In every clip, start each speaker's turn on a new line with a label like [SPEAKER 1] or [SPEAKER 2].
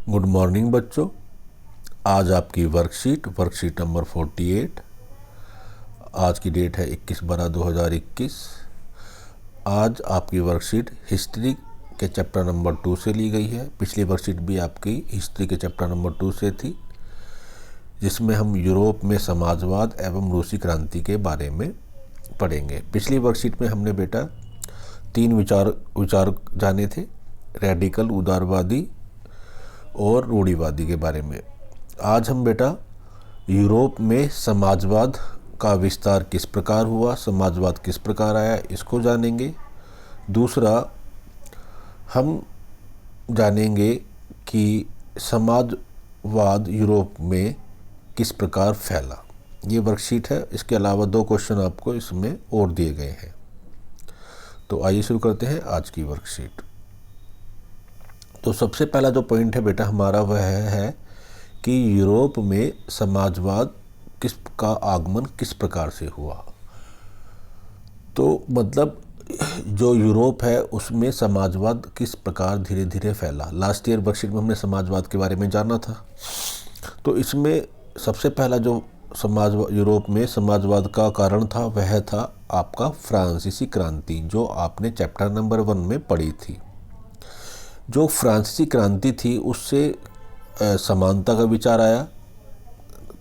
[SPEAKER 1] Good morning बच्चों। आज आपकी वर्कशीट नंबर 48। आज की डेट है 21/12/2021। आज आपकी वर्कशीट हिस्ट्री के चैप्टर नंबर 2 से ली गई है। पिछली वर्कशीट भी आपकी हिस्ट्री के चैप्टर नंबर 2 से थी, जिसमें हम यूरोप में समाजवाद एवं रूसी क्रांति के बारे में पढ़ेंगे। पिछली वर्कशीट में हमने बेटा 3 विचार जाने थे, रेडिकल, उदारवादी और रूढ़िवादी के बारे में। आज हम बेटा यूरोप में समाजवाद का विस्तार किस प्रकार हुआ, समाजवाद किस प्रकार आया, इसको जानेंगे। दूसरा, हम जानेंगे कि समाजवाद यूरोप में किस प्रकार फैला। ये वर्कशीट है। इसके अलावा 2 क्वेश्चन आपको इसमें और दिए गए हैं। तो आइए शुरू करते हैं आज की वर्कशीट। तो सबसे पहला जो पॉइंट है बेटा हमारा वह है कि यूरोप में समाजवाद का आगमन किस प्रकार से हुआ। तो मतलब जो यूरोप है उसमें समाजवाद किस प्रकार धीरे धीरे फैला। लास्ट ईयर वर्कशीट में हमने समाजवाद के बारे में जाना था। तो इसमें सबसे पहला जो यूरोप में समाजवाद का कारण था वह था आपका फ्रांसीसी क्रांति, जो आपने चैप्टर नंबर 1 में पढ़ी थी। जो फ्रांसीसी क्रांति थी उससे समानता का विचार आया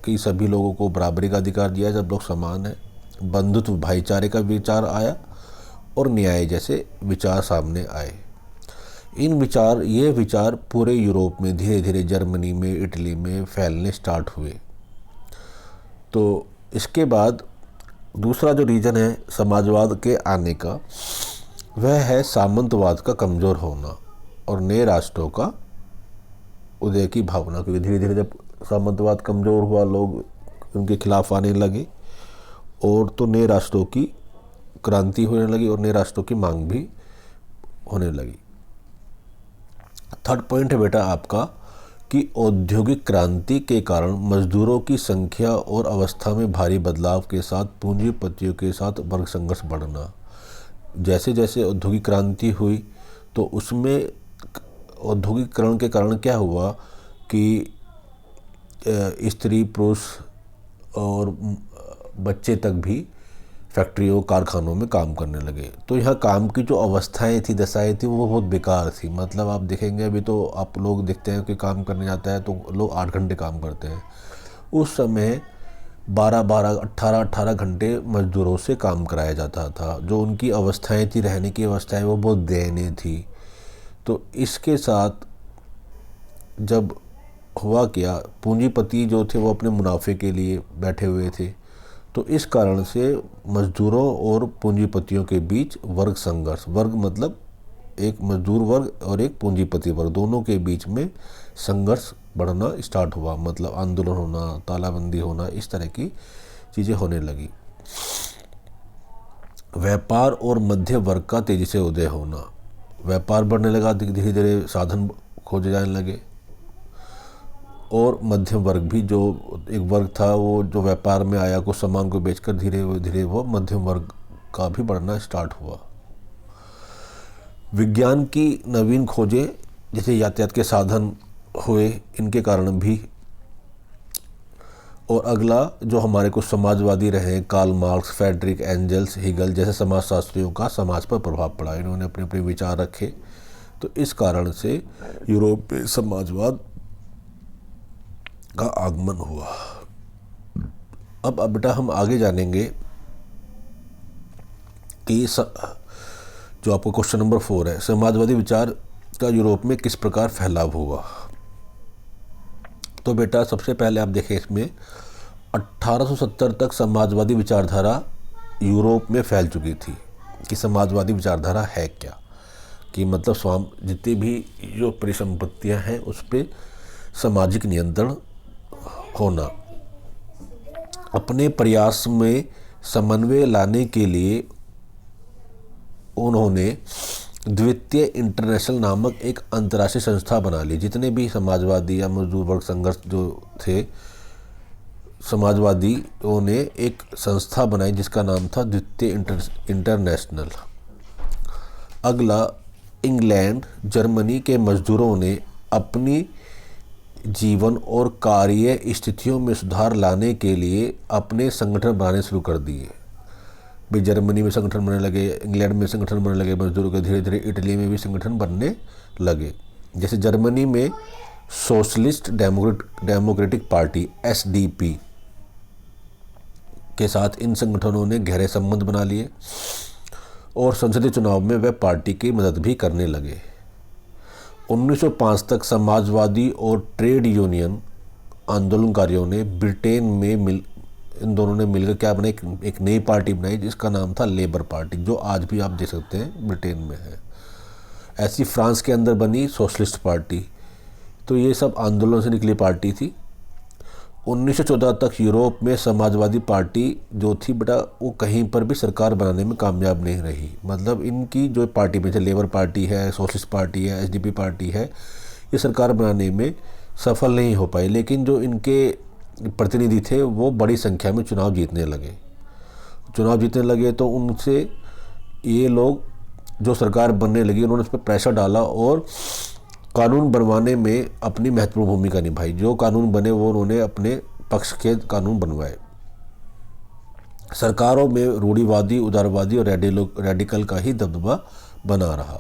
[SPEAKER 1] कि सभी लोगों को बराबरी का अधिकार दिया, जब लोग समान हैं। बंधुत्व, भाईचारे का विचार आया और न्याय जैसे विचार सामने आए। ये विचार पूरे यूरोप में धीरे धीरे जर्मनी में, इटली में फैलने स्टार्ट हुए। तो इसके बाद दूसरा जो रीजन है समाजवाद के आने का वह है सामंतवाद का कमज़ोर होना और नए राष्ट्रों का उदय की भावना। क्योंकि धीरे धीरे जब सामंतवाद कमज़ोर हुआ, लोग उनके खिलाफ आने लगे और तो नए राष्ट्रों की क्रांति होने लगी और नए राष्ट्रों की मांग भी होने लगी। थर्ड पॉइंट है बेटा आपका कि औद्योगिक क्रांति के कारण मजदूरों की संख्या और अवस्था में भारी बदलाव के साथ पूंजीपतियों के साथ वर्ग संघर्ष बढ़ना। जैसे जैसे औद्योगिक क्रांति हुई तो उसमें औद्योगिकरण के कारण क्या हुआ कि स्त्री, पुरुष और बच्चे तक भी फैक्ट्रियों, कारखानों में काम करने लगे। तो यहाँ काम की जो अवस्थाएं थी, दशाएं थी, वो बहुत बेकार थी। मतलब आप देखेंगे अभी तो आप लोग देखते हैं कि काम करने जाता है तो लोग 8 घंटे काम करते हैं। उस समय 12-12, 18-18 घंटे मजदूरों से काम कराया जाता था। जो उनकी अवस्थाएं थी, रहने की अवस्थाएं, वो बहुत दयनीय थी। तो इसके साथ जब हुआ क्या, पूंजीपति जो थे वो अपने मुनाफे के लिए बैठे हुए थे। तो इस कारण से मजदूरों और पूंजीपतियों के बीच वर्ग संघर्ष, वर्ग मतलब एक मजदूर वर्ग और एक पूंजीपति वर्ग, दोनों के बीच में संघर्ष बढ़ना स्टार्ट हुआ। मतलब आंदोलन होना, तालाबंदी होना, इस तरह की चीज़ें होने लगी। व्यापार और मध्य वर्ग का तेज़ी से उदय होना, व्यापार बढ़ने लगा, धीरे धीरे साधन खोजे जाने लगे। और मध्यम वर्ग भी, जो एक वर्ग था वो जो व्यापार में आया, कुछ सामान को बेचकर धीरे धीरे वो मध्यम वर्ग का भी बढ़ना स्टार्ट हुआ। विज्ञान की नवीन खोजें जैसे यातायात के साधन हुए, इनके कारण भी। और अगला जो हमारे कुछ समाजवादी रहे, Karl Marx, Friedrich Engels, Hegel जैसे समाजशास्त्रियों का समाज पर प्रभाव पड़ा। इन्होंने अपने अपने विचार रखे। तो इस कारण से यूरोप में समाजवाद का आगमन हुआ। अब बेटा हम आगे जानेंगे कि जो आपको क्वेश्चन नंबर 4 है, समाजवादी विचार का यूरोप में किस प्रकार फैलाव हुआ। तो बेटा सबसे पहले आप देखें, इसमें 1870 तक समाजवादी विचारधारा यूरोप में फैल चुकी थी। कि समाजवादी विचारधारा है क्या, कि मतलब जितनी भी जो परिसंपत्तियां हैं उस पर सामाजिक नियंत्रण होना। अपने प्रयास में समन्वय लाने के लिए उन्होंने द्वितीय इंटरनेशनल नामक एक अंतर्राष्ट्रीय संस्था बना ली। जितने भी समाजवादी या मजदूर वर्ग संघर्ष जो थे, समाजवादियों ने एक संस्था बनाई जिसका नाम था द्वितीय इंटरनेशनल। अगला, इंग्लैंड, जर्मनी के मजदूरों ने अपनी जीवन और कार्य स्थितियों में सुधार लाने के लिए अपने संगठन बनाने शुरू कर दिए। भाई जर्मनी में संगठन बनने लगे, इंग्लैंड में संगठन बनने लगे मजदूरों के, धीरे धीरे इटली में भी संगठन बनने लगे। जैसे जर्मनी में सोशलिस्ट डेमोक्रेटिक पार्टी SDP के साथ इन संगठनों ने गहरे संबंध बना लिए और संसदीय चुनाव में वे पार्टी की मदद भी करने लगे। 1905 तक समाजवादी और ट्रेड यूनियन आंदोलनकारियों ने ब्रिटेन में इन दोनों ने मिलकर क्या बनाई, एक नई पार्टी बनाई जिसका नाम था लेबर पार्टी, जो आज भी आप देख सकते हैं ब्रिटेन में है। ऐसी फ्रांस के अंदर बनी सोशलिस्ट पार्टी। तो ये सब आंदोलन से निकली पार्टी थी। 1914 तक यूरोप में समाजवादी पार्टी जो थी बेटा वो कहीं पर भी सरकार बनाने में कामयाब नहीं रही। मतलब इनकी जो पार्टी में थे, लेबर पार्टी है, सोशलिस्ट पार्टी है, SDP पार्टी है, ये सरकार बनाने में सफल नहीं हो पाई। लेकिन जो इनके प्रतिनिधि थे वो बड़ी संख्या में चुनाव जीतने लगे तो उनसे ये लोग जो सरकार बनने लगी उन्होंने उस पर प्रेशर डाला और कानून बनवाने में अपनी महत्वपूर्ण भूमिका निभाई। जो कानून बने वो उन्होंने अपने पक्ष के कानून बनवाए। सरकारों में रूढ़िवादी, उदारवादी और रेडिकल का ही दबदबा बना रहा।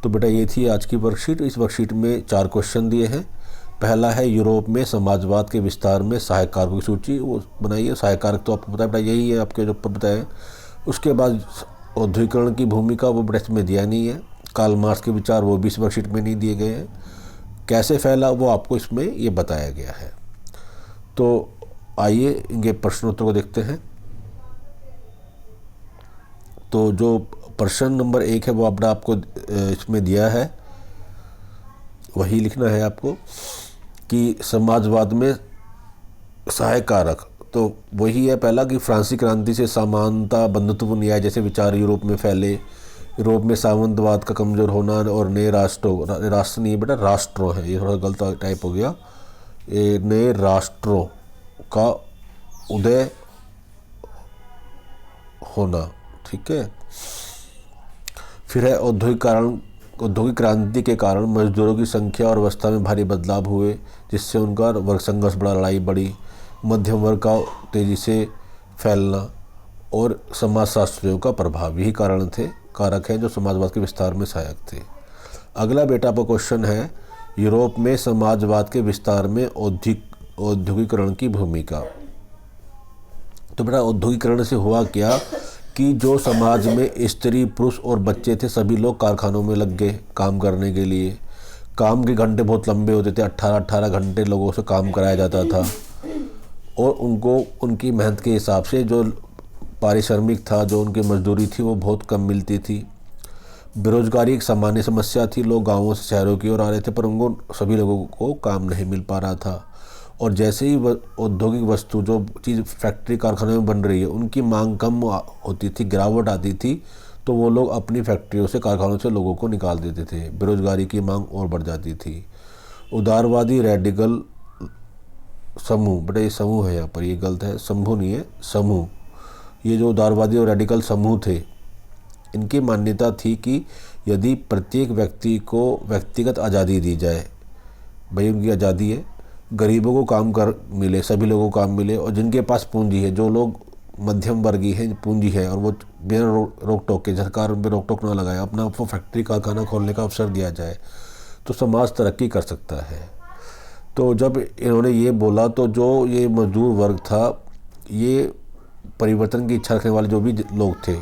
[SPEAKER 1] तो बेटा ये थी आज की वर्कशीट। इस वर्कशीट में 4 क्वेश्चन दिए हैं। पहला है यूरोप में समाजवाद के विस्तार में सहायक कारकों की सूची, वो बनाइए। सहायक कारक तो आपको पता है बेटा यही है आपके जो बताए। उसके बाद औद्योगिकरण की भूमिका, वो बेटा इसमें दिया नहीं है। कार्ल मार्क्स के विचार वो भी इस वर्कशीट में नहीं दिए गए हैं। कैसे फैला वो आपको इसमें ये बताया गया है। तो आइए इनके प्रश्नोत्तर को देखते हैं। तो जो प्रश्न नंबर 1 है वो आपको इसमें दिया है, वही लिखना है आपको कि समाजवाद में सहायक कारक। तो वही है पहला कि फ्रांसीसी क्रांति से समानता, बंधुत्व, न्याय जैसे विचार यूरोप में फैले। यूरोप में सामंतवाद का कमज़ोर होना और नए राष्ट्र नहीं बेटा राष्ट्रों है, ये थोड़ा गलत टाइप हो गया, ये नए राष्ट्रों का उदय होना, ठीक है। फिर है औद्योगिक क्रांति के कारण मजदूरों की संख्या और अवस्था में भारी बदलाव हुए, जिससे उनका वर्ग संघर्ष बड़ा, लड़ाई बढ़ी। मध्यम वर्ग का तेज़ी से फैलना और समाजशास्त्रियों का प्रभाव, यही कारक हैं जो समाजवाद के विस्तार में सहायक थे। अगला बेटा आपका क्वेश्चन है यूरोप में समाजवाद के विस्तार में औद्योगिकरण की भूमिका। तो बेटा औद्योगिकरण से हुआ क्या कि जो समाज में स्त्री, पुरुष और बच्चे थे सभी लोग कारखानों में लग गए काम करने के लिए। काम के घंटे बहुत लंबे होते थे, 18-18 घंटे लोगों से काम कराया जाता था और उनको उनकी मेहनत के हिसाब से जो पारिश्रमिक था, जो उनकी मजदूरी थी वो बहुत कम मिलती थी। बेरोजगारी एक सामान्य समस्या थी। लोग गाँवों से शहरों की ओर आ रहे थे पर उनको सभी लोगों को काम नहीं मिल पा रहा था। और जैसे ही औद्योगिक वस्तु जो चीज़ फैक्ट्री कारखाने में बन रही है उनकी मांग कम होती थी, गिरावट आती थी, तो वो लोग अपनी फैक्ट्रियों से, कारखानों से लोगों को निकाल देते थे। बेरोजगारी की मांग और बढ़ जाती थी। उदारवादी रेडिकल समूह, बेटा ये समूह है यहाँ पर, ये गलत है, समूह नहीं है, समूह। ये जो उदारवादी और रेडिकल समूह थे इनकी मान्यता थी कि यदि प्रत्येक व्यक्ति को व्यक्तिगत आज़ादी दी जाए, भाई उनकी आज़ादी है, गरीबों को काम कर मिले, सभी लोगों को काम मिले, और जिनके पास पूंजी है, जो लोग मध्यम वर्गीय हैं, पूंजी है, और वो बिना रोक टोक के, सरकार उन पर रोक टोक ना लगाए, अपना वो फैक्ट्री कारखाना खोलने का अवसर दिया जाए, तो समाज तरक्की कर सकता है। तो जब इन्होंने ये बोला तो जो ये मजदूर वर्ग था, ये परिवर्तन की इच्छा रखने वाले जो भी लोग थे,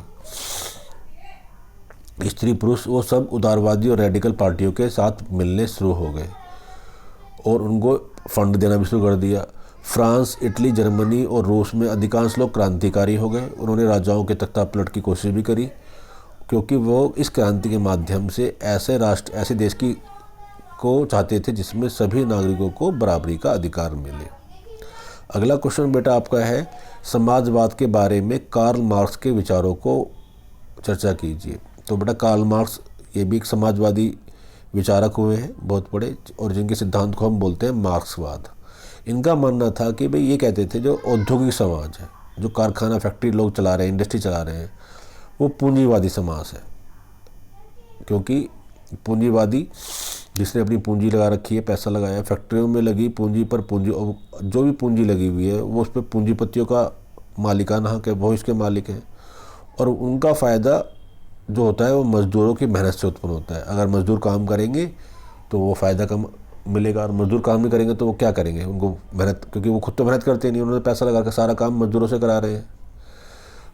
[SPEAKER 1] स्त्री पुरुष, वो सब उदारवादी और रेडिकल पार्टियों के साथ मिलने शुरू हो गए और उनको फंड देना भी शुरू कर दिया। फ्रांस, इटली, जर्मनी और रूस में अधिकांश लोग क्रांतिकारी हो गए। उन्होंने राजाओं के तख्ता पलट की कोशिश भी करी, क्योंकि वो इस क्रांति के माध्यम से ऐसे देश को चाहते थे जिसमें सभी नागरिकों को बराबरी का अधिकार मिले। अगला क्वेश्चन बेटा आपका है समाजवाद के बारे में कार्ल मार्क्स के विचारों को चर्चा कीजिए। तो बेटा कार्ल मार्क्स ये भी एक समाजवादी विचारक हुए हैं बहुत बड़े, और जिनके सिद्धांत को हम बोलते हैं मार्क्सवाद। इनका मानना था कि भाई ये कहते थे जो औद्योगिक समाज है, जो कारखाना फैक्ट्री लोग चला रहे हैं, इंडस्ट्री चला रहे हैं, वो पूंजीवादी समाज है, क्योंकि पूंजीवादी जिसने अपनी पूंजी लगा रखी है, पैसा लगाया, फैक्ट्रियों में लगी पूंजी पर पूंजी, जो भी पूंजी लगी हुई है वो उस पर पूंजीपतियों का मालिकाना हक है, वो इसके मालिक हैं। और उनका फ़ायदा जो होता है वो मज़दूरों की मेहनत से उत्पन्न होता है। अगर मज़दूर काम करेंगे तो वो फ़ायदा कम मिलेगा, और मज़दूर काम नहीं करेंगे तो वो क्या करेंगे, उनको मेहनत, क्योंकि वो खुद तो मेहनत करते नहीं, उन्होंने पैसा लगा कर सारा काम मज़दूरों से करा रहे हैं।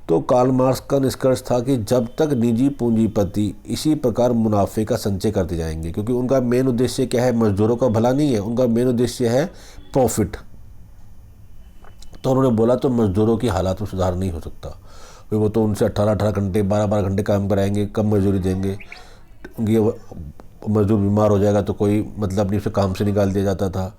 [SPEAKER 1] तो कार्ल मार्क्स का निष्कर्ष था कि जब तक निजी पूंजीपति इसी प्रकार मुनाफे का संचय करते जाएंगे, क्योंकि उनका मेन उद्देश्य क्या है, मज़दूरों का भला नहीं है, उनका मेन उद्देश्य है प्रॉफिट। तो उन्होंने बोला तो मज़दूरों की हालात में सुधार नहीं हो सकता। वो तो उनसे 18-18 घंटे 12-12 घंटे काम कराएंगे, कम मजदूरी देंगे, उनकी मजदूर बीमार हो जाएगा तो कोई मतलब नहीं, उसे काम से निकाल दिया जाता था।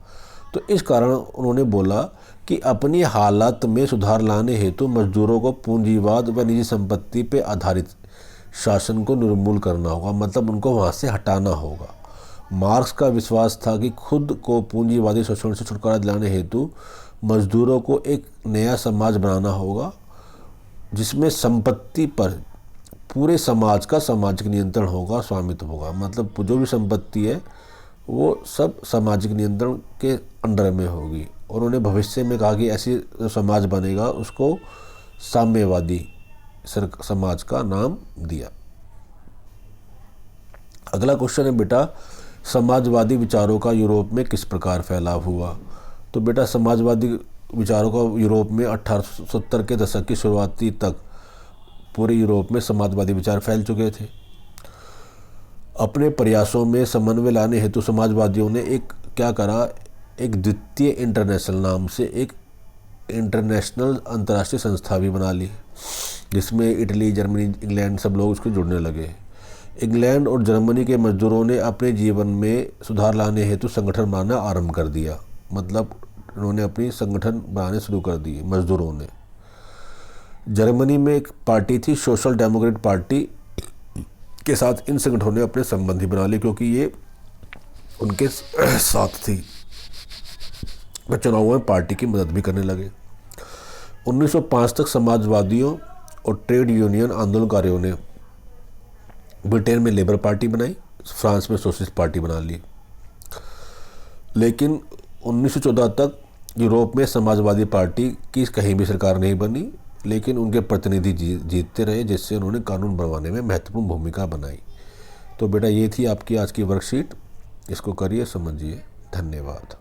[SPEAKER 1] तो इस कारण उन्होंने बोला कि अपनी हालात में सुधार लाने हेतु मजदूरों को पूंजीवाद व निजी संपत्ति पर आधारित शासन को निर्मूल करना होगा, मतलब उनको वहाँ से हटाना होगा। मार्क्स का विश्वास था कि खुद को पूंजीवादी शोषण से छुटकारा दिलाने हेतु मजदूरों को एक नया समाज बनाना होगा, जिसमें संपत्ति पर पूरे समाज का सामाजिक नियंत्रण होगा, स्वामित्व होगा। मतलब जो भी संपत्ति है वो सब सामाजिक नियंत्रण के अंडर में होगी। और उन्होंने भविष्य में कहा कि ऐसी समाज बनेगा उसको साम्यवादी समाज का नाम दिया। अगला क्वेश्चन है बेटा, समाजवादी विचारों का यूरोप में किस प्रकार फैलाव हुआ। तो बेटा समाजवादी विचारों का यूरोप में 1870 के दशक की शुरुआती तक पूरे यूरोप में समाजवादी विचार फैल चुके थे। अपने प्रयासों में समन्वय लाने हेतु समाजवादियों ने एक क्या करा, एक द्वितीय इंटरनेशनल नाम से एक इंटरनेशनल अंतर्राष्ट्रीय संस्था भी बना ली, जिसमें इटली, जर्मनी, इंग्लैंड सब लोग उसको जुड़ने लगे। इंग्लैंड और जर्मनी के मजदूरों ने अपने जीवन में सुधार लाने हेतु संगठन बनाना आरंभ कर दिया, मतलब उन्होंने अपनी संगठन बनाने शुरू कर दिए मजदूरों ने। जर्मनी में एक पार्टी थी सोशल डेमोक्रेट पार्टी, के साथ इन संगठनों ने अपने संबंधी बना लिए, क्योंकि ये उनके साथ थी। वे चुनावों में पार्टी की मदद भी करने लगे। 1905 तक समाजवादियों और ट्रेड यूनियन आंदोलनकारियों ने ब्रिटेन में लेबर पार्टी बनाई, फ्रांस में सोशलिस्ट पार्टी बना ली। लेकिन 1914 तक यूरोप में समाजवादी पार्टी की कहीं भी सरकार नहीं बनी, लेकिन उनके प्रतिनिधि जीतते रहे, जिससे उन्होंने कानून बनवाने में महत्वपूर्ण भूमिका बनाई। तो बेटा ये थी आपकी आज की वर्कशीट, इसको करिए, समझिए। धन्यवाद।